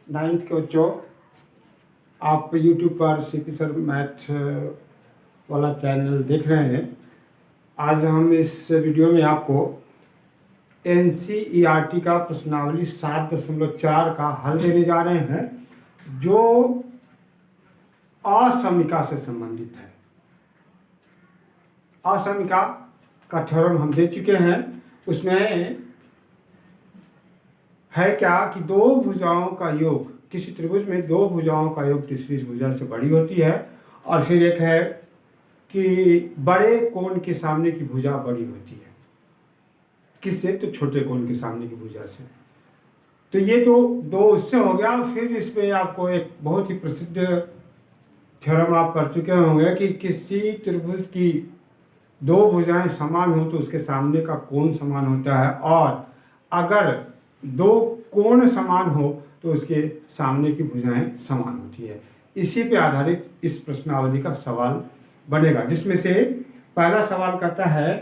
Ninth के बच्चों, आप यूट्यूब पर सीपी सर मैथ वाला चैनल देख रहे हैं। आज हम इस वीडियो में आपको NCERT का प्रश्नावली 7.4 का हल देने जा रहे हैं, जो असमिका से संबंधित है। असमिका का थ्योरम हम दे चुके हैं। उसमें है क्या कि दो भुजाओं का योग, किसी त्रिभुज में दो भुजाओं का योग तीसरी भुजा से बड़ी होती है। और फिर एक है कि बड़े कोण के सामने की भुजा बड़ी होती है। किससे? तो छोटे कोण के सामने की भुजा से। तो ये तो दो उससे हो गया। फिर इसमें आपको एक बहुत ही प्रसिद्ध थ्योरम आप कर चुके होंगे कि किसी त्रिभुज की दो भुजाएं समान हो तो उसके सामने का कोण समान होता है, और अगर दो कोण समान हो तो उसके सामने की भुजाएं समान होती है। इसी पे आधारित इस प्रश्नावली का सवाल बनेगा, जिसमें से पहला सवाल कहता है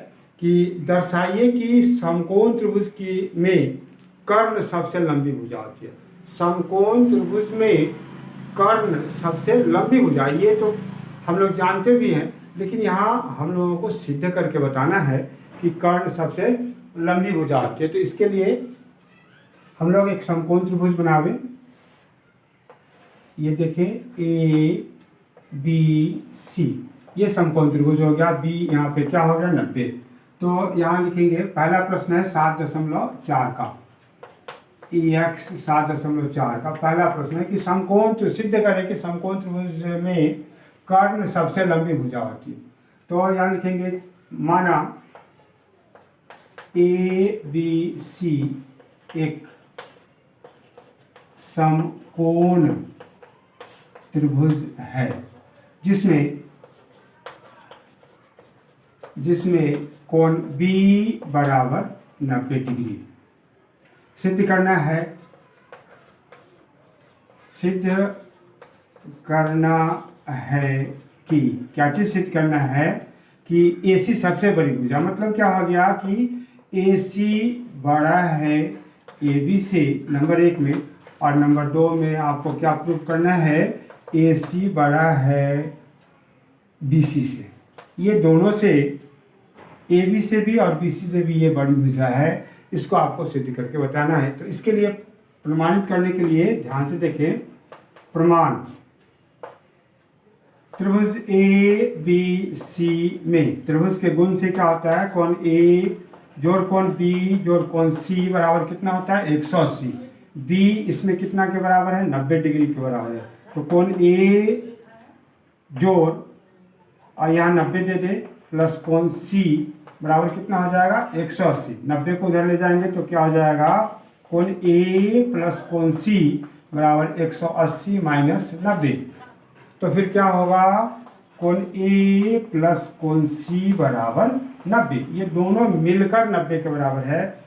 कि दर्शाइए कि समकोण त्रिभुज की में कर्ण सबसे लंबी भुजा होती है। समकोण त्रिभुज में कर्ण सबसे लंबी भुजा, ये तो हम लोग जानते भी हैं, लेकिन यहाँ हम लोगों को सिद्ध करके बताना है कि कर्ण सबसे लंबी भुजा होती है। तो इसके लिए हम लोग एक समकोण त्रिभुज बनावे। ये देखें ABC, ये समकोण त्रिभुज हो गया। B यहाँ पे क्या हो गया? 90। तो यहाँ लिखेंगे, पहला प्रश्न है 7.4 का, EX 7.4 का पहला प्रश्न है कि समकोण तो सिद्ध करें कि समकोण त्रिभुज में कर्ण सबसे लंबी भुजा होती है। तो यहाँ लिखेंगे, माना ABC एक समकोण त्रिभुज है जिसमें कोण B बराबर 90 डिग्री। सिद्ध करना है कि क्या चीज सिद्ध करना है कि AC सबसे बड़ी भुजा। मतलब क्या हो गया कि AC बड़ा है AB से, नंबर 1 में, और नंबर 2 में आपको क्या प्रूव करना है? AC बड़ा है BC से। ये दोनों से, AB से भी और BC से भी ये बड़ी भुजा है। इसको आपको सिद्ध करके बताना है। तो इसके लिए प्रमाणित करने के लिए ध्यान से देखें। प्रमाण, त्रिभुज ABC में त्रिभुज के गुण से क्या होता है? कोण A जोड़ कोण B जोड़ कोण C बराबर कितना होता है? 180। B इसमें कितना के बराबर है? 90 डिग्री के बराबर है। तो कोण A जोड़, और यहाँ 90 दे दे, प्लस कोण C बराबर कितना हो जाएगा? 180। 90 को उधर ले जाएंगे तो क्या हो जाएगा? कोण A प्लस कोण C बराबर 180 माइनस 90। तो फिर क्या होगा? कोण A प्लस कोण C बराबर 90। ये दोनों मिलकर 90 के बराबर है।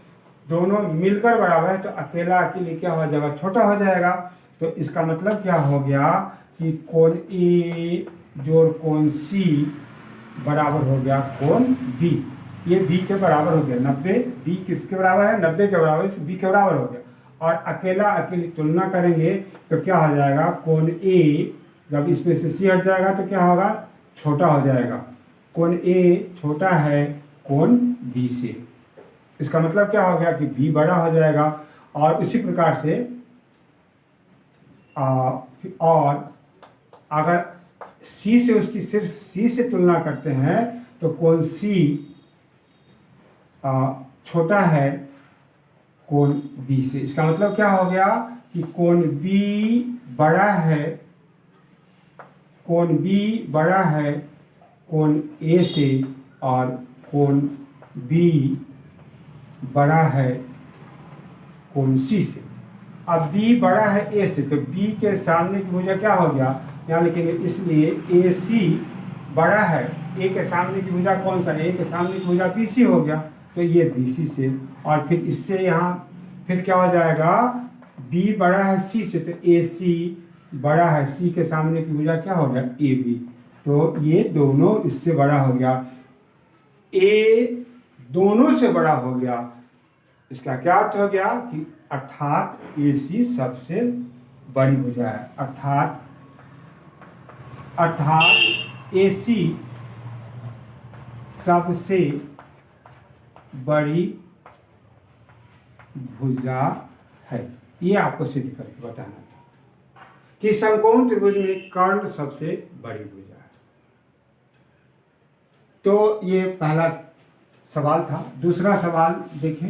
दोनों मिलकर बराबर है तो अकेला अकेले क्या हो जाएगा? छोटा हो जाएगा। तो इसका मतलब क्या हो गया कि कोण A जोड़ कोण C बराबर हो गया कोण B। ये B के बराबर हो गया 90। B किसके बराबर है? 90 के बराबर, इस B के बराबर हो गया। और अकेला अकेली तुलना करेंगे तो क्या हो जाएगा? कोण A जब इसमें से C हट जाएगा तो क्या होगा? छोटा हो जाएगा। कोण A छोटा है कोण B से। इसका मतलब क्या हो गया कि B बड़ा हो जाएगा। और इसी प्रकार से और अगर C से उसकी सिर्फ C से तुलना करते हैं तो कोण C छोटा है कोण B से। इसका मतलब क्या हो गया कि कोण B बड़ा है कोण A से, और कोण B बड़ा है कोण C से। अब B बड़ा है A से, तो B के सामने की भुजा क्या हो गया? यहाँ लिखेंगे, इसलिए AC बड़ा है A के सामने की भुजा कौन सा? A के सामने की भुजा BC हो गया। तो ये BC से, और फिर इससे यहाँ फिर क्या हो जाएगा? B बड़ा है C से, तो AC बड़ा है C के सामने की भुजा क्या हो गया? AB। तो ये दोनों इससे बड़ा हो गया। A दोनों से बड़ा हो गया। इसका क्या अर्थ हो गया कि अर्थात AC सबसे बड़ी भुजा है, अर्थात AC सबसे बड़ी भुजा है। ये आपको सिद्ध करके बताना था कि समकोण त्रिभुज में कर्ण सबसे बड़ी भुजा है। तो ये पहला सवाल था। दूसरा सवाल देखें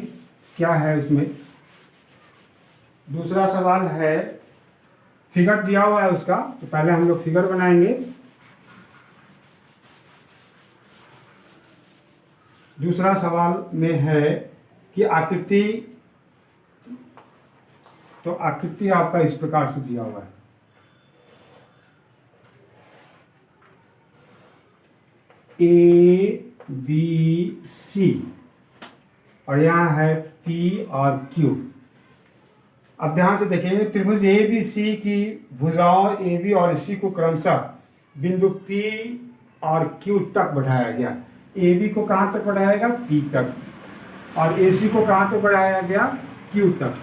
क्या है उसमें। दूसरा सवाल है, फिगर दिया हुआ है उसका, तो पहले हम लोग फिगर बनाएंगे। दूसरा सवाल में है कि आकृति, तो आकृति आपका इस प्रकार से दिया हुआ है। ABC और यहाँ है P और Q। अब ध्यान से देखेंगे, त्रिभुज ABC की भुजाओं AB और C को क्रमशः बिंदु P और Q तक बढ़ाया गया। AB को कहाँ तक बढ़ाया गया? P तक। और AC को कहाँ तक बढ़ाया गया? Q तक।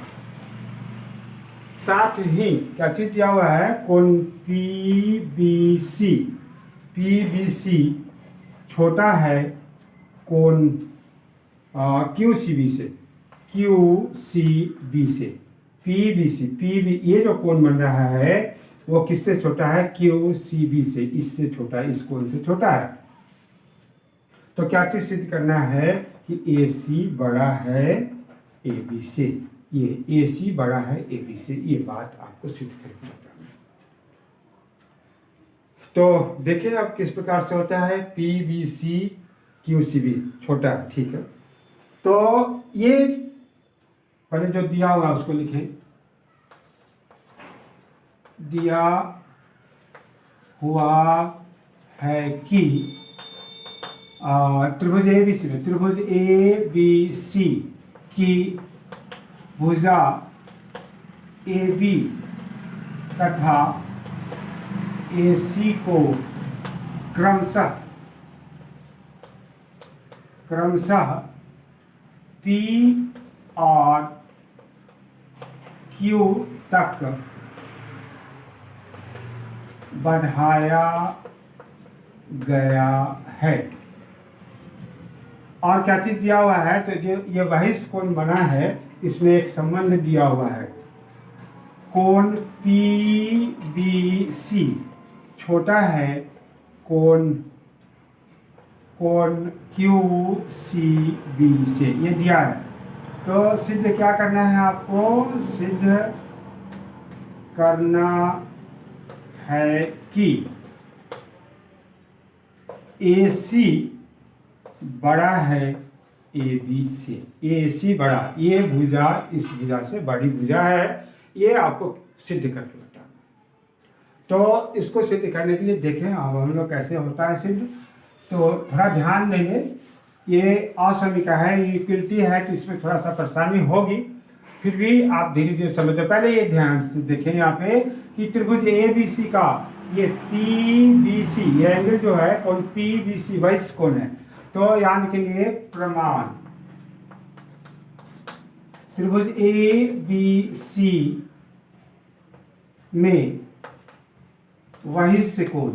साथ ही क्या चीज दिया हुआ है? कोण PBC छोटा है कोण QCB से, PB ये जो कोण बन रहा है वो किससे छोटा है? QCB से, इससे छोटा है, इस कोण से छोटा है। तो क्या चीज सिद्ध करना है कि AC बड़ा है AB से, ये AC बड़ा है AB से, ये बात आपको सिद्ध करके बताना। तो देखिए अब किस प्रकार से होता है। PBC QCB छोटा है, ठीक है। तो ये पहले जो दिया हुआ उसको लिखें। दिया हुआ है कि त्रिभुज ABC की भुजा AB तथा AC को क्रमशः P और Q तक बढ़ाया गया है। और क्या चीज दिया हुआ है? तो जो ये बहिष्ठ कोण बना है इसमें एक संबंध दिया हुआ है। कोण PBC छोटा है कोण QCB से, ये दिया है। तो सिद्ध क्या करना है आपको? सिद्ध करना है कि AC बड़ा है AB से। AC बड़ा, ये भुजा इस भुजा से बड़ी भुजा है, ये आपको सिद्ध करके बताना। तो इसको सिद्ध करने के लिए देखें अब हम लोग कैसे होता है सिद्ध। तो थोड़ा ध्यान देंगे, ये असमीका है, इक्वलिटी है, तो इसमें थोड़ा सा परेशानी होगी, फिर भी आप धीरे धीरे समझो। पहले ये ध्यान से देखें यहाँ पे कि त्रिभुज ABC का ये PBC, ये एंगल जो है कोण PBC बहिष्ठ कोण है। तो यहाँ लिखेंगे प्रमाण त्रिभुज ABC में बहिष्ठ कोण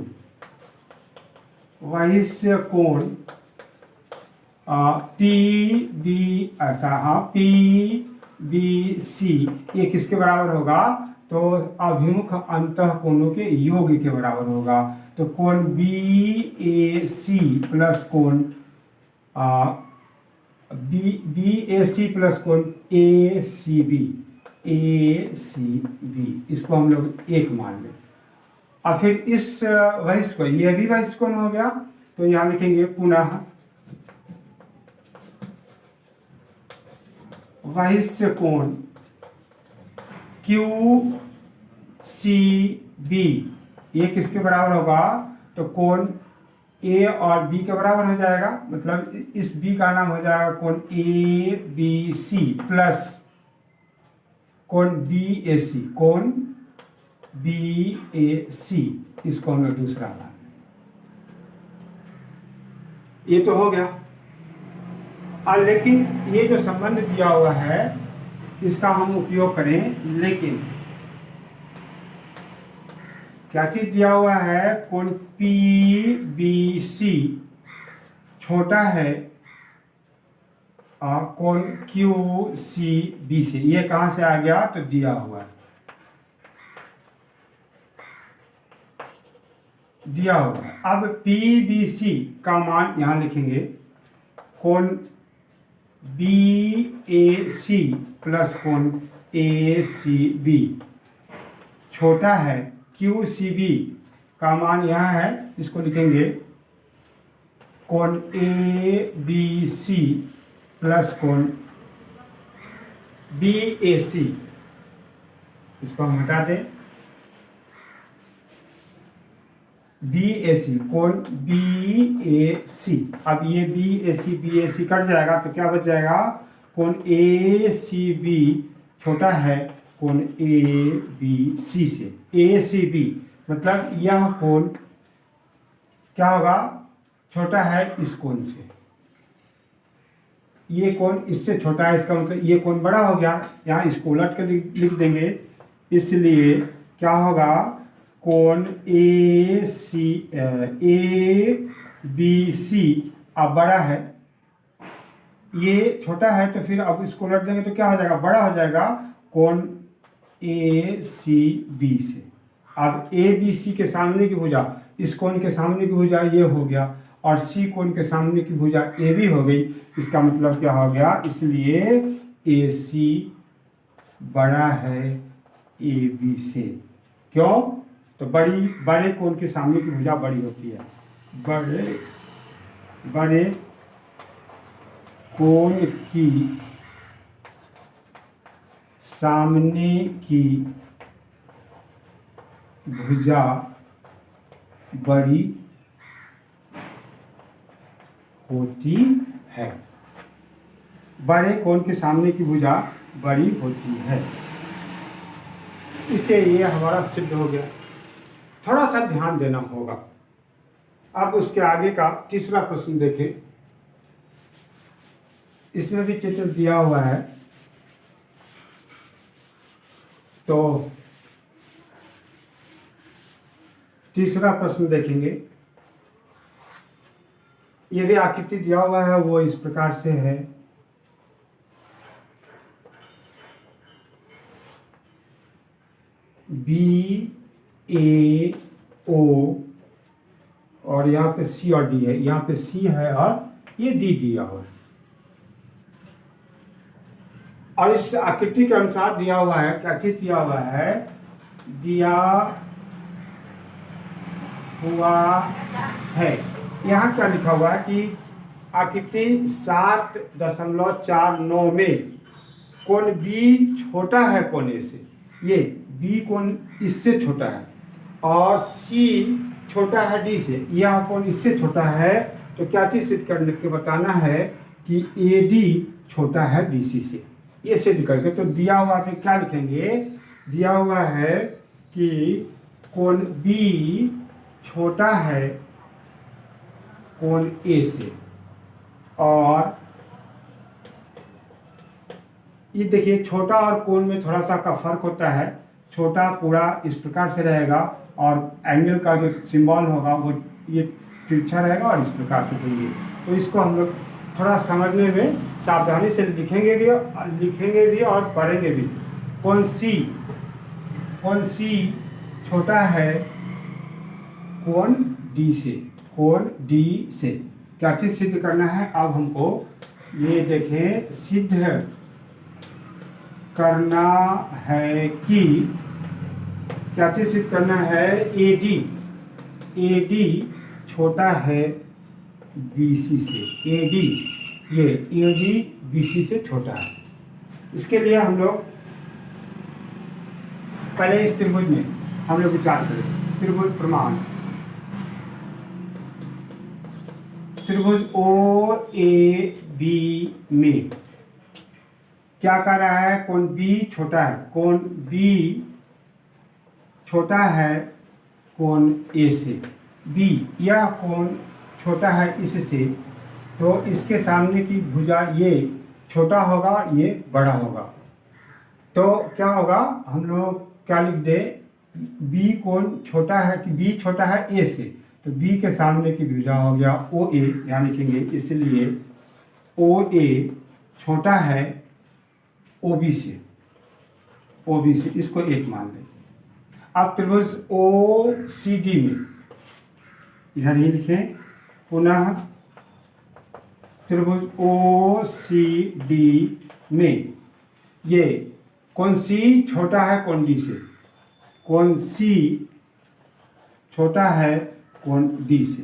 PBC ये किसके बराबर होगा? तो अभिमुख अंतः कोणों के योग के बराबर होगा। तो कोण BAC प्लस कोण BAC प्लस कोण ACB, इसको हम लोग एक मान लें। और फिर इस बहिष्ठ कोण, ये भी बहिष्ठ कोण हो गया, तो यहाँ लिखेंगे पुनः बहिष्ठ कोण QCB ये किसके बराबर होगा? तो कोण A और B के बराबर हो जाएगा, मतलब इस B का नाम हो जाएगा कोण ABC प्लस कोण BAC, इसको हम लोग दूसरा मान। ये तो हो गया। और लेकिन ये जो संबंध दिया हुआ है इसका हम उपयोग करें, लेकिन क्या चीज दिया हुआ है, कोण पी बी सी छोटा है कोण क्यू सी बी से। ये कहां से आ गया, तो दिया हुआ है, दिया हुआ है। अब पी बी सी का मान यहां लिखेंगे, कोण बी ए सी प्लस कोण ए सी बी छोटा है क्यू सी बी का मान यहाँ है, इसको लिखेंगे कोण ए बी सी प्लस कोण बी ए सी। इसको हम हटा दें, बी ए सी, कोण बी ए सी। अब ये बी ए सी कट जाएगा तो क्या बच जाएगा, कोण ए सी बी छोटा है कोण ए बी सी से। ए सी बी मतलब यह कोण क्या होगा, छोटा है इस कोण से, ये कोण इससे छोटा है, इसका मतलब ये कोण बड़ा हो गया। यहाँ इसको उलट कर लिख देंगे, इसलिए क्या होगा, कोण ए बी सी अब बड़ा है, ये छोटा है, तो फिर अब इसको उलट देंगे तो क्या हो जाएगा, बड़ा हो जाएगा कोण ए सी बी से। अब ए बी सी के सामने की भुजा, इस कोण के सामने की भुजा ये हो गया, और सी कोण के सामने की भुजा ए बी हो गई। इसका मतलब क्या हो गया, इसलिए ए सी बड़ा है ए बी से। क्यों, तो बड़े कोण के सामने की भुजा बड़ी होती है। बड़े कोण की सामने की भुजा बड़ी होती है। बड़े कोण के सामने की भुजा बड़ी होती है। इससे ये हमारा सिद्ध हो गया। थोड़ा सा ध्यान देना होगा। अब उसके आगे का तीसरा प्रश्न देखें। इसमें भी चित्र दिया हुआ है, तो तीसरा प्रश्न देखेंगे। ये भी आकृति दिया हुआ है, वो इस प्रकार से है। बी ए ओ और यहाँ पे सी और डी है, यहाँ पे सी है और ये डी दिया हुआ है। और इस आकृति के अनुसार दिया हुआ है, क्या चीज दिया हुआ है, दिया हुआ है। यहाँ क्या लिखा हुआ है कि आकृति 7.49 में कोण बी छोटा है कोण ए से। ये बी कोण इससे छोटा है और सी छोटा है डी से। यह कोण इससे छोटा है, तो क्या चीज सिद्ध करने के बताना है कि ए डी छोटा है बी सी से। ये सिद्ध करके तो दिया हुआ फिर क्या लिखेंगे, दिया हुआ है कि कोण बी छोटा है कोण ए से। और ये देखिए, छोटा और कोण में थोड़ा सा का फर्क होता है। छोटा पूरा इस प्रकार से रहेगा और एंगल का जो सिंबल होगा वो ये तिरछा रहेगा और इस प्रकार से देंगे। तो इसको हम लोग थोड़ा समझने में सावधानी से लिखेंगे भी और पढ़ेंगे भी। कोण सी छोटा है कोण डी से। कोण डी से क्या चीज सिद्ध करना है, अब हमको ये देखें, सिद्ध करना है कि क्या चीज सिद्ध करना है, ए डी छोटा है बी सी से। ए डी बी सी से छोटा है। इसके लिए हम लोग पहले इस त्रिभुज में हम लोग विचार करें। त्रिभुज प्रमाण, त्रिभुज ओ ए बी में क्या कर रहा है, कोण बी छोटा है, कोण बी छोटा है कोण ए से। बी यह कोण छोटा है इससे, तो इसके सामने की भुजा ये छोटा होगा, ये बड़ा होगा। तो क्या होगा, हम लोग क्या लिख दे, बी कोण छोटा है कि बी छोटा है ए से, तो बी के सामने की भुजा हो गया ओ ए, यहाँ लिखेंगे इसलिए ओ ए छोटा है ओ बी से, ओ बी से, इसको 1 मान लें। अब त्रिभुज ओ सी डी में इधर ही लिखें, पुनः त्रिभुज ओ सी डी में ये कौन सी छोटा है कौन डी से, कौन सी छोटा है कौन डी से,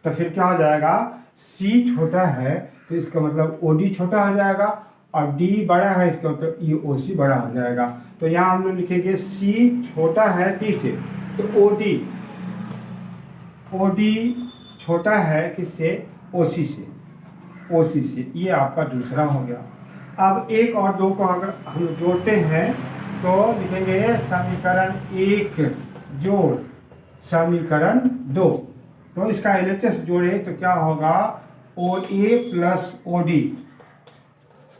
तो फिर क्या हो जाएगा, सी छोटा है तो इसका मतलब ओ डी छोटा हो जाएगा, और डी बड़ा है इसका मतलब ये ओ सी बड़ा हो जाएगा। तो यहाँ हम लोग लिखेंगे सी छोटा है डी से, तो ओ डी छोटा है किससे, ओ सी से, ओ सी से, ये आपका दूसरा हो गया। अब 1 और 2 को अगर हम जोड़ते हैं तो लिखेंगे समीकरण 1 जोड़ समीकरण 2, तो इसका LHS जोड़े तो क्या होगा, ओ ए प्लस ओ डी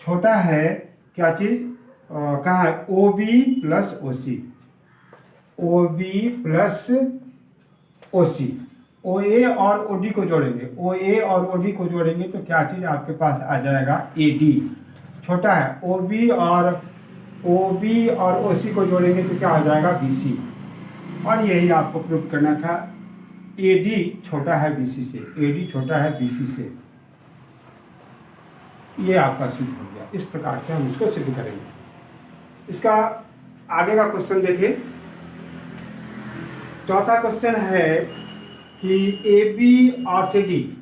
छोटा है क्या चीज, कहाँ है, ओ बी प्लस ओ सी, ओ बी प्लस ओ सी, ओ ए और ओ डी को जोड़ेंगे, ओ ए और ओ डी को जोड़ेंगे तो क्या चीज आपके पास आ जाएगा, ए डी छोटा है, ओ बी और ओ सी को जोड़ेंगे तो क्या हो जाएगा, बी सी, और यही आपको प्रूव करना था, ए डी छोटा है बी सी से, ए डी छोटा है बी सी से, ये आपका सिद्ध हो गया। इस प्रकार से हम इसको सिद्ध करेंगे। इसका आगे का क्वेश्चन देखिए, चौथा क्वेश्चन है कि ए बी और सी डी,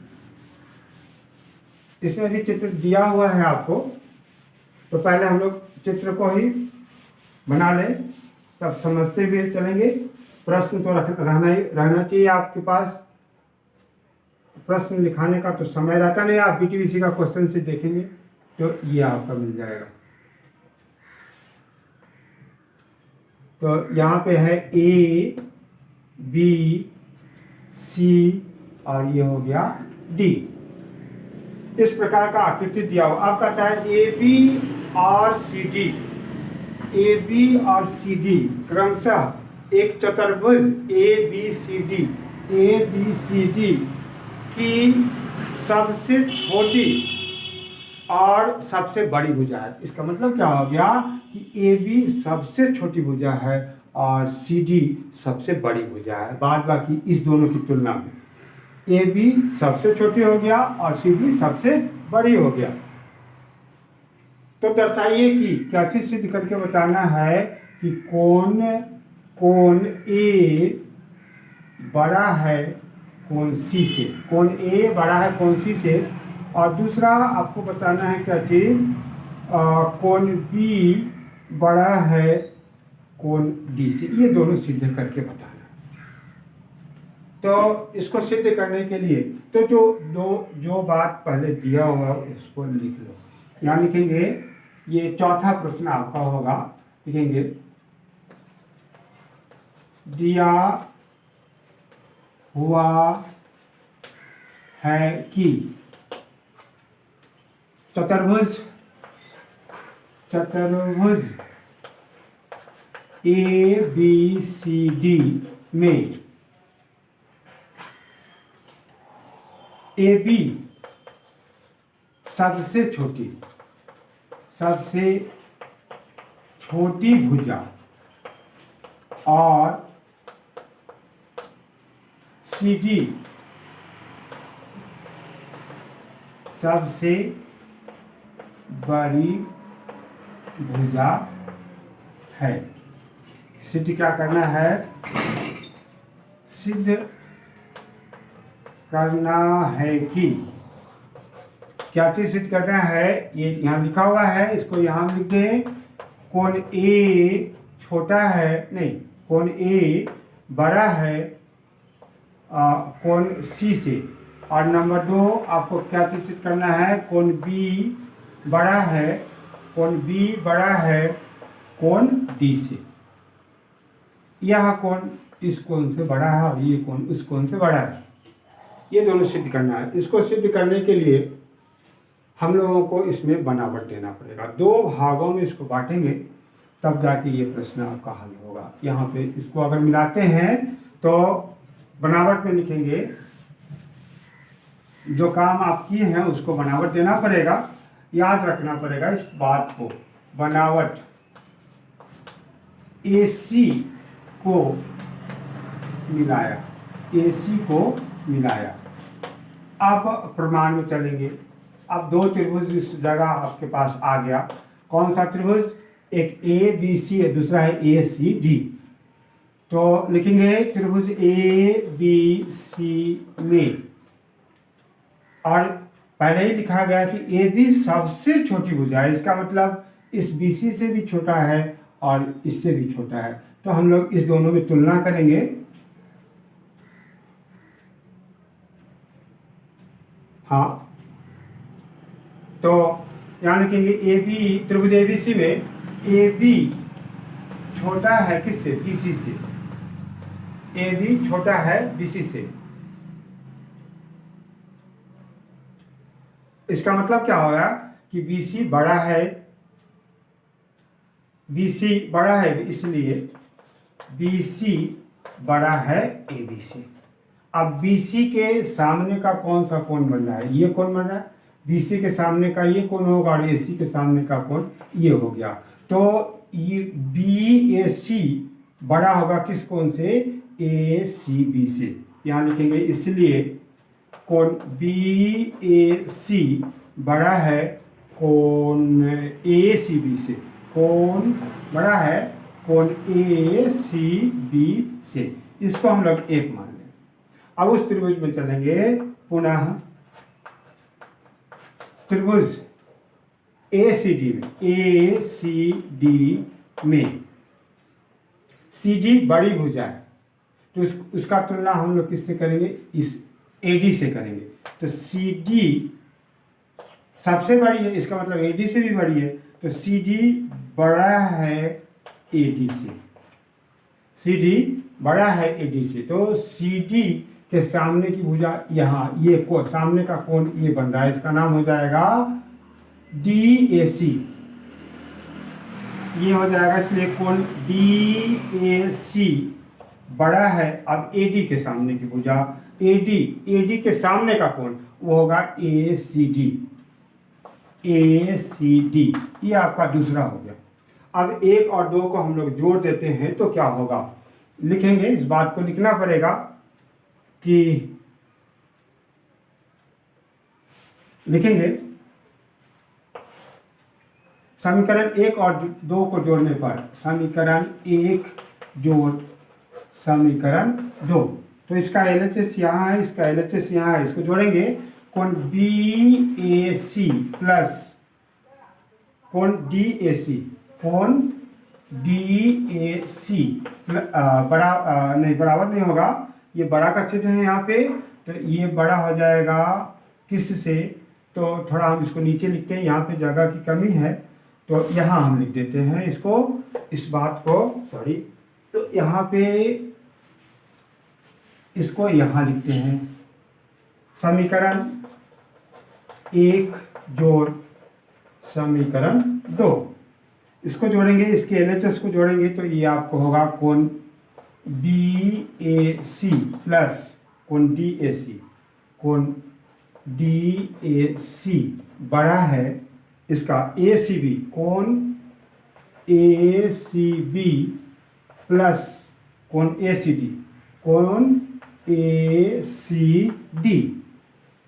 इसमें भी चित्र दिया हुआ है आपको, तो पहले हम लोग चित्र को ही बना लें तब समझते हुए चलेंगे। प्रश्न तो रहना चाहिए आपके पास, प्रश्न लिखाने का तो समय रहता नहीं, आप BTVC का क्वेश्चन से देखेंगे तो ये आपका मिल जाएगा। तो यहाँ पे है A B C और ये हो गया D, इस प्रकार का आकृति दिया हुआ। अब कहता है AB और CD, AB और CD क्रमशः एक चतुर्भुज ABCD की सबसे छोटी और सबसे बड़ी भुजा है। इसका मतलब क्या हो गया कि AB सबसे छोटी भुजा है और CD सबसे बड़ी भुजा है, बाद बाकी इस दोनों की तुलना में AB सबसे छोटी हो गया और CD सबसे बड़ी हो गया। तो दर्शाइए कि क्या चीज सिद्ध करके बताना है कि कोण A बड़ा है कोण C से, कोण A बड़ा है कोण C से, और दूसरा आपको बताना है क्या चीज, कोण B बड़ा है कोण D से, ये दोनों सिद्ध करके बताना। तो इसको सिद्ध करने के लिए तो जो बात पहले दिया हुआ उसको लिख लो। यहाँ लिखेंगे, ये चौथा प्रश्न आपका होगा, लिखेंगे दिया हुआ है कि चतुर्भुज ABCD में AB सबसे छोटी भुजा और CD सबसे बड़ी भुजा है। सिद्ध क्या करना है, सिद्ध करना है कि क्या चीज सिद्ध करना है, ये यहाँ लिखा हुआ है, इसको यहाँ लिख दें, कोण A छोटा है, नहीं, कोण A बड़ा है कोण C से, और नंबर 2 आपको क्या चीज सिद्ध करना है, कोण B बड़ा है कोण D से, यह कोण इस कोण से बड़ा है और ये कोण उस कोण से बड़ा है, ये दोनों सिद्ध करना है। इसको सिद्ध करने के लिए हम लोगों को इसमें बनावट देना पड़ेगा। 2 भागों में इसको बांटेंगे, तब जाके ये प्रश्न आपका हल होगा। यहाँ पे इसको अगर मिलाते हैं तो बनावट में लिखेंगे, जो काम आप किए हैं उसको बनावट देना पड़ेगा, याद रखना पड़ेगा इस बात को। बनावट AC को मिलाया, AC को मिलाया। अब प्रमाण में चलेंगे। अब दो त्रिभुज इस जगह आपके पास आ गया। कौन सा त्रिभुज? एक ABC है, दूसरा है ACD। तो लिखेंगे त्रिभुज ABC में, और पहले ही लिखा गया कि AB सबसे छोटी भुजा है, इसका मतलब इस BC से भी छोटा है और इससे भी छोटा है। तो हम लोग इस दोनों में तुलना करेंगे। हाँ, तो यहाँ लिखेंगे AB, त्रिभुज ABC में AB छोटा है किससे? BC से। AB छोटा है BC से। इसका मतलब क्या होगा कि BC बड़ा है, BC बड़ा है, इसलिए BC बड़ा है AB से। अब BC के सामने का कौन सा कोण बन रहा है? ये कोण बन रहा है। BC के सामने का ये कोण होगा और AC के सामने का कोण ये हो गया। तो ये BAC बड़ा होगा किस कोण से? ACB से। यहाँ लिखेंगे इसलिए कोण BAC बड़ा है कोण ACB से। कोण बड़ा है कोण ACB से। इसको हम लोग 1 मान लें। अब उस त्रिभुज में चलेंगे पुनः, त्रिभुज ACD में। ACD में CD बड़ी भुजा है, तो उसका तुलना हम लोग किससे करेंगे? इस AD से करेंगे। तो CD सबसे बड़ी है, इसका मतलब AD से भी बड़ी है। तो CD बड़ा है AD से। CD बड़ा है AD से। तो CD के सामने की भुजा यहाँ, ये कोण, सामने का कोण ये बन रहा है, इसका नाम हो जाएगा DAC। ये हो जाएगा, इसलिए कोण DAC बड़ा है। अब AD के सामने की भुजा, AD के सामने का कोण वो होगा ACD। ये आपका दूसरा हो गया। अब 1 और 2 को हम लोग जोड़ देते हैं तो क्या होगा? लिखेंगे, इस बात को लिखना पड़ेगा कि लिखेंगे समीकरण 1 और 2 को जोड़ने पर समीकरण 1 जोड़ समीकरण 2। तो इसका LHS यहाँ है, इसका LHS यहाँ है, इसको जोड़ेंगे। कोण BAC प्लस कोण DAC, कोण DAC बराबर नहीं होगा, ये बड़ा का चिन्ह है यहाँ पे, तो ये बड़ा हो जाएगा किससे? तो थोड़ा हम इसको नीचे लिखते हैं, यहाँ पे जगह की कमी है तो यहाँ हम लिख देते हैं इसको, इस बात को, सॉरी। तो यहाँ पे इसको यहाँ लिखते हैं, समीकरण 1 जोड़ समीकरण 2। इसको जोड़ेंगे, इसके LHS को जोड़ेंगे तो ये आपको होगा कोण BAC प्लस कोण DAC। कोण DAC बड़ा है इसका ACB, कोण ACB प्लस कोण ACD, कोण ACD।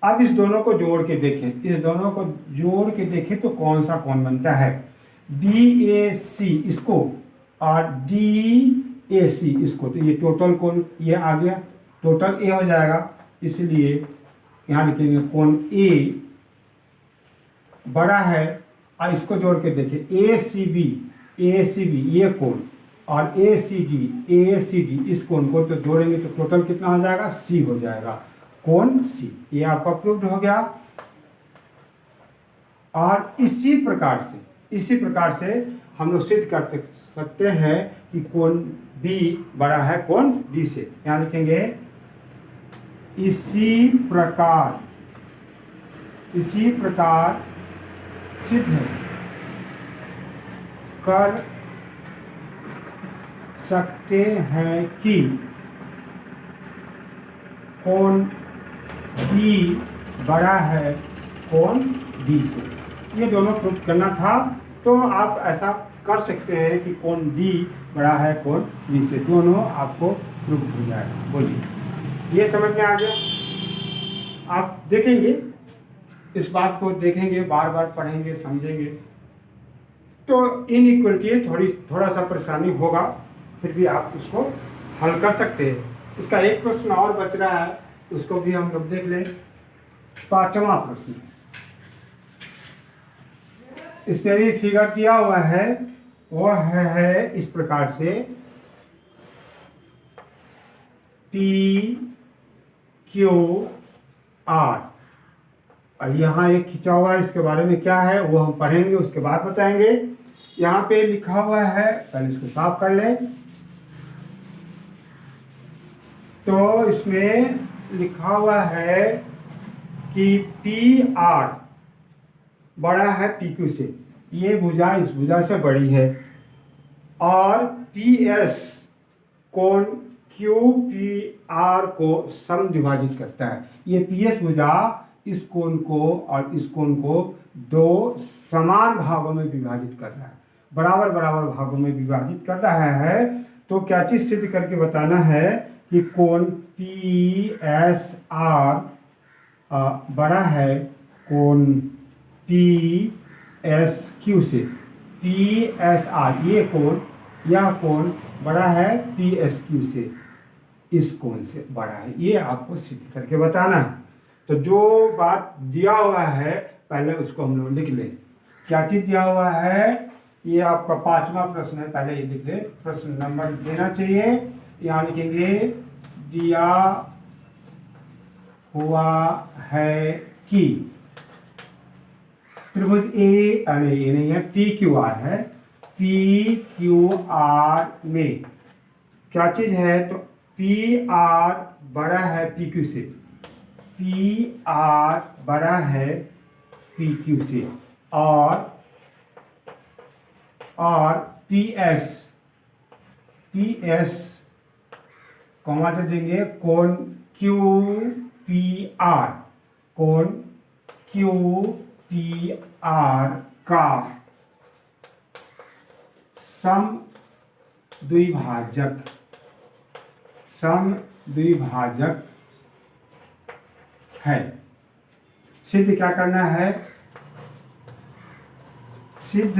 अब इस दोनों को जोड़ के देखें, इस दोनों को जोड़ के देखें तो कौन सा कोण बनता है? BAC इसको और DAC इसको, तो ये टोटल कोण ये आ गया, टोटल A हो जाएगा। इसलिए यहाँ लिखेंगे कोण A बड़ा है, और इसको जोड़ के देखिए ACB ये कोण और ACD इस कोण को तो जोड़ेंगे तो टोटल कितना हो जाएगा? C हो जाएगा, कोण C। ये आपका प्रूव्ड हो गया। और इसी प्रकार से हम लोग सिद्ध कर सकते हैं कि कोण B बड़ा है कोण D से। यहाँ लिखेंगे इसी प्रकार सिद्ध कर सकते हैं कि कोण बी बड़ा है कोण डी से। ये दोनों प्रूफ करना था, तो आप ऐसा कर सकते हैं कि कोण डी बड़ा है कोण बी से, दोनों आपको प्रूफ हो जाएगा। बोलिए, ये समझ में आ गया? आप देखेंगे, इस बात को देखेंगे, बार बार पढ़ेंगे, समझेंगे, तो इनइक्वलिटी थोड़ा सा परेशानी होगा, फिर भी आप उसको हल कर सकते हैं। इसका एक प्रश्न और बच रहा है, उसको भी हम लोग देख लें। 5वां प्रश्न, इसमें भी फिगर दिया हुआ है, वो है इस प्रकार से, पी क्यू आर, और यहाँ एक खिंचा हुआ है, इसके बारे में क्या है वो हम पढ़ेंगे, उसके बाद बताएंगे। यहाँ पे लिखा हुआ है, पहले इसको साफ कर लें। तो इसमें लिखा हुआ है कि पी आर बड़ा है पी क्यू से, ये भुजा इस भुजा से बड़ी है, और पी एस कोण क्यू पी आर को समद्विभाजित करता है। ये पी एस भुजा इस कोण को और इस कोण को दो समान भागों में विभाजित कर रहा है, बराबर बराबर भागों में विभाजित कर रहा है। तो क्या चीज सिद्ध करके बताना है कि कोण पी एस आर बड़ा है कोण पी एस क्यू से। पी एस आर, ये कोण, यह कोण बड़ा है पी एस क्यू से, इस कोण से बड़ा है, ये आपको सिद्ध करके बताना है। तो जो बात दिया हुआ है पहले उसको हम लोग लिख लें। क्या चीज दिया हुआ है? ये आपका 5वां प्रश्न है, पहले ये लिख लें, प्रश्न नंबर देना चाहिए। यहाँ लिखेंगे दिया हुआ है कि त्रिभुज ए, अरे ये नहीं है, पी क्यू आर है, पी क्यू आर में क्या चीज है? तो पी आर बड़ा है पी क्यू से, पी आर बड़ा है पी क्यू से, और पी एस कॉमा दे देंगे कोण क्यू पी आर, कोण क्यू पी आर का समद्विभाजक है। सिद्ध क्या करना है? सिद्ध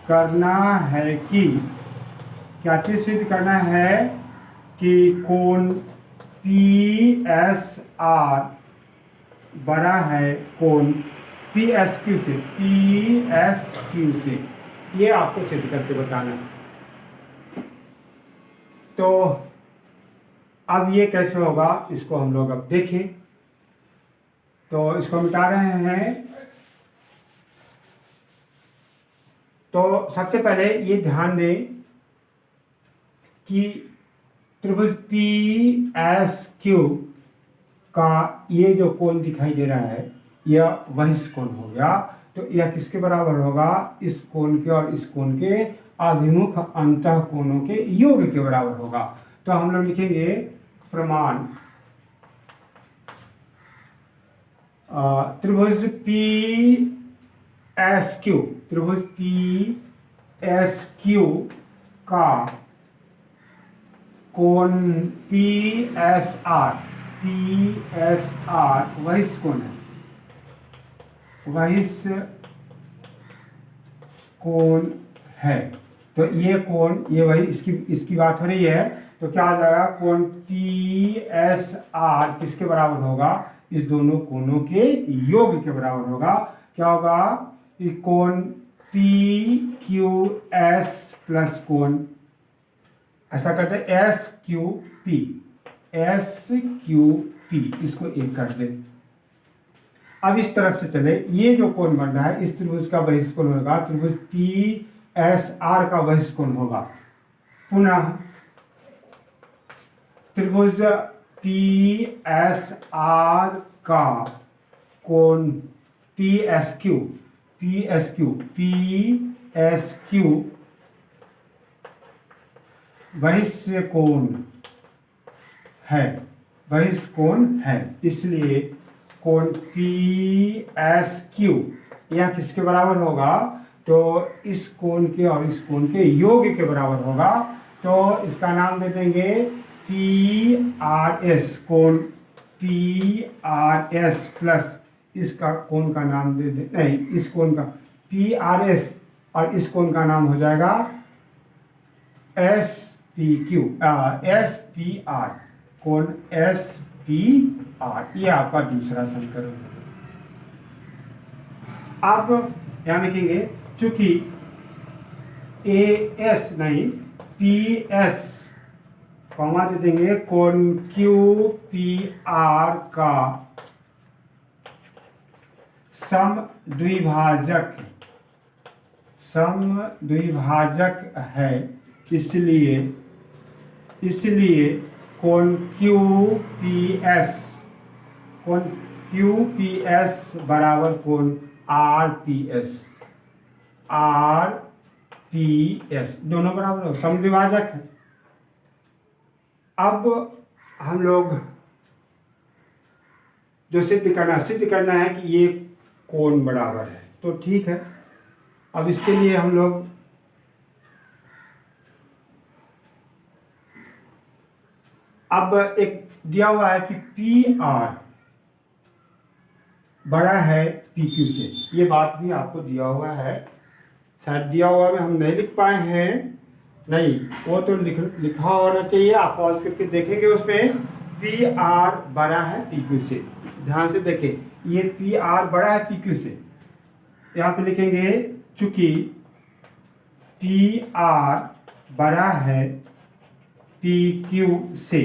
करना है कि, क्या चीज सिद्ध करना है? कि कोण पी एस आर बड़ा है कोण पी एस क्यू से, पी एस क्यू से, ये आपको सिद्ध करके बताना है। तो अब ये कैसे होगा, इसको हम लोग अब देखें। तो इसको मिटा रहे हैं। तो सबसे पहले ये ध्यान दें कि त्रिभुज पी एस क्यू का ये जो कोण दिखाई दे रहा है, यह वहिष्ठ कोण हो गया। तो यह किसके बराबर होगा? इस कोण के और इस कोण के अभिमुख अंतः कोणों के योग के बराबर होगा। तो हम लोग लिखेंगे प्रमाण, त्रिभुज पी एस क्यू, त्रिभुज पी एस क्यू का कोण P S R, P S R वहिष्ठ कोण है, वहिष्ठ कोण है। तो ये कोण, ये वही इसकी बात हो रही है। तो क्या आ जाएगा? कोण पी एस आर किसके बराबर होगा? इस दोनों कोणों के योग के बराबर होगा। क्या होगा? कि कोण पी क्यू एस प्लस कोण, ऐसा करते हैं S Q P, S Q P, इसको एक कर दे। अब इस तरफ से चले, ये जो कोण बन रहा है इस त्रिभुज का बहिष्ठ कोण होगा, त्रिभुज पी एस आर का बहिष्ठ कोण होगा। पुनः त्रिभुज पी एस आर का कोण P S Q, P S Q, P S Q बहिष्य कोण है, बहिष्य कोण है, इसलिए कोण PSQ यह किसके बराबर होगा, तो इस कोण के और इस कोण के योग के बराबर होगा। तो इसका नाम दे देंगे PRS, कोण PRS प्लस इसका कोण का नाम दे दे, नहीं, इस कोण का PRS और इस कोण का नाम हो जाएगा SPR, कोण SPR। ये आपका दूसरा समीकरण। अब यहाँ लिखेंगे चूंकि AS नहीं PS कॉमा दे देंगे कोण QPR का समद्विभाजक है, इसलिए कोण QPS बराबर कोण RPS दोनों बराबर हो, समद्विभाजक है। अब हम लोग जो सिद्ध करना है कि ये कोण बराबर है, तो ठीक है। अब इसके लिए हम लोग अब एक दिया हुआ है कि PR बड़ा है PQ से, ये बात भी आपको दिया हुआ है, शायद दिया हुआ में हम नहीं लिख पाए हैं, नहीं वो तो लिखा होना चाहिए, आप पॉज करके देखेंगे उसमें PR बड़ा है PQ से। ध्यान से देखें, ये PR बड़ा है PQ से, यहाँ पे लिखेंगे चूंकि PR बड़ा है PQ से,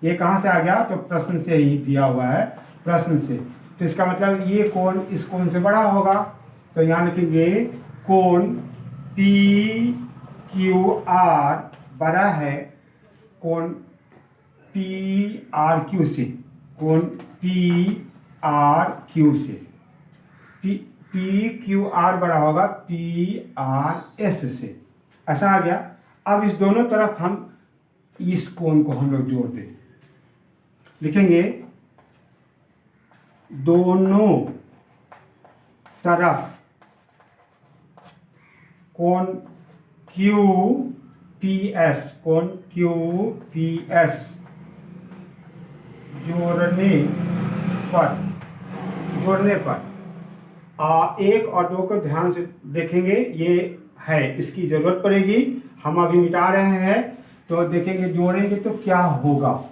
ये कहाँ से आ गया, तो प्रश्न से ही दिया हुआ है, प्रश्न से। तो इसका मतलब ये कोण इस कोण से बड़ा होगा, तो यहाँ लिखेंगे कोण PQR बड़ा है कोण PRQ से, कोण PRQ से, PQR बड़ा होगा PRS से, ऐसा आ गया। अब इस दोनों तरफ हम इस कोण को हम लोग जोड़ दें, लिखेंगे दोनों तरफ कोण QPS जोड़ने पर एक और दो को ध्यान से देखेंगे, ये है, इसकी जरूरत पड़ेगी, हम अभी मिटा रहे हैं, तो देखेंगे जोड़ेंगे तो क्या होगा।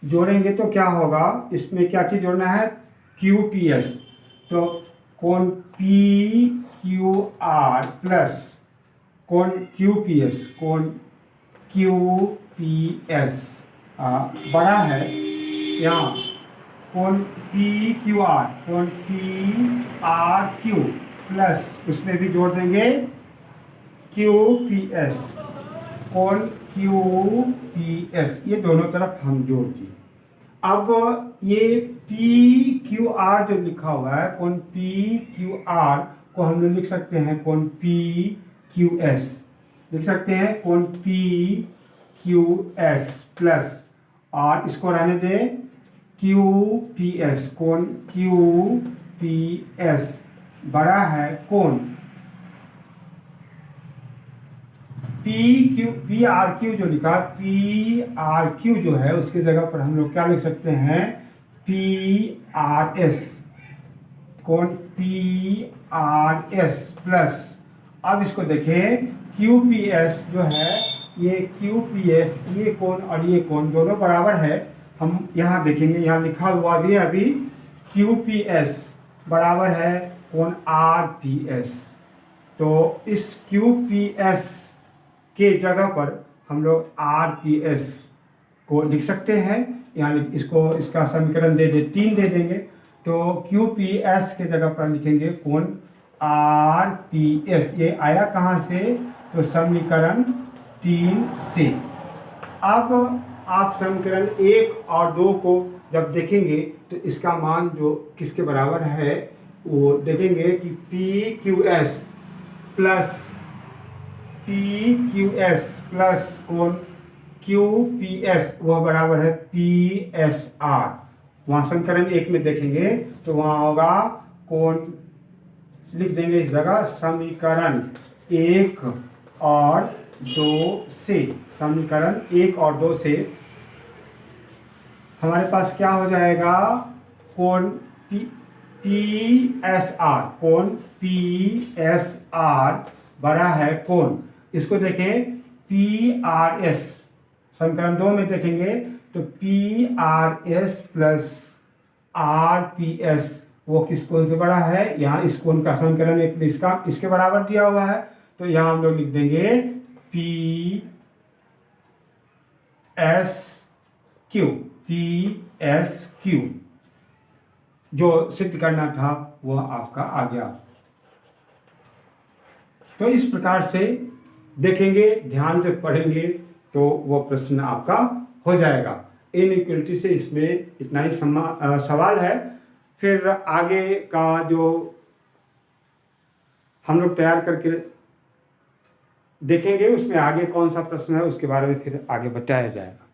जोड़ेंगे तो क्या होगा, इसमें क्या चीज जोड़ना है, QPS, तो कोण PQR प्लस कोण QPS बड़ा है, यहाँ कोण PRQ प्लस उसमें भी जोड़ देंगे QPS, कोण QPS, ये दोनों तरफ हम जोड़ दिए। अब ये PQR जो लिखा हुआ है, कोण PQR को हम लोग लिख सकते हैं कोण PQS, लिख सकते हैं कोण PQS प्लस, और इसको रहने दें QPS, कोण QPS बड़ा है कोण PRQ जो लिखा, PRQ जो है उसकी जगह पर हम लोग क्या लिख सकते हैं, PRS, कोण PRS प्लस, अब इसको देखें QPS जो है, ये QPS, ये कोण और ये कोण दोनों बराबर है। हम यहाँ देखेंगे, यहाँ लिखा हुआ भी अभी QPS बराबर है कोण RPS, तो इस QPS के जगह पर हम लोग RPS को लिख सकते हैं, यानी इसको इसका समीकरण 3 दे देंगे, तो QPS के जगह पर लिखेंगे कोण RPS, ये आया कहाँ से, तो समीकरण 3 से। अब आप समीकरण 1 और 2 को जब देखेंगे तो इसका मान जो किसके बराबर है वो देखेंगे कि plus P Q S plus कोण क्यू पी एस वह बराबर है पी एस आर। वहां समीकरण 1 में देखेंगे तो वहां होगा कोण, लिख देंगे इस जगह समीकरण 1 और 2 से, समीकरण 1 और 2 से हमारे पास क्या हो जाएगा, कोण पी एस आर, कोण पी एस आर बड़ा है कोण, इसको देखें पी आर एस, समीकरण 2 में देखेंगे तो P R S plus are P S वो किस कोण से बड़ा है, यहाँ इस कोण का समीकरण एक इसका इसके बराबर दिया हुआ है, तो यहाँ हम लोग लिख देंगे P S Q, P S Q. जो सिद्ध करना था वह आपका आ गया। तो इस प्रकार से देखेंगे, ध्यान से पढ़ेंगे तो वह प्रश्न आपका हो जाएगा। इनइक्वलिटी से इसमें इतना ही सवाल है। फिर आगे का जो हम लोग तैयार करके देखेंगे उसमें आगे कौन सा प्रश्न है उसके बारे में फिर आगे बताया जाएगा।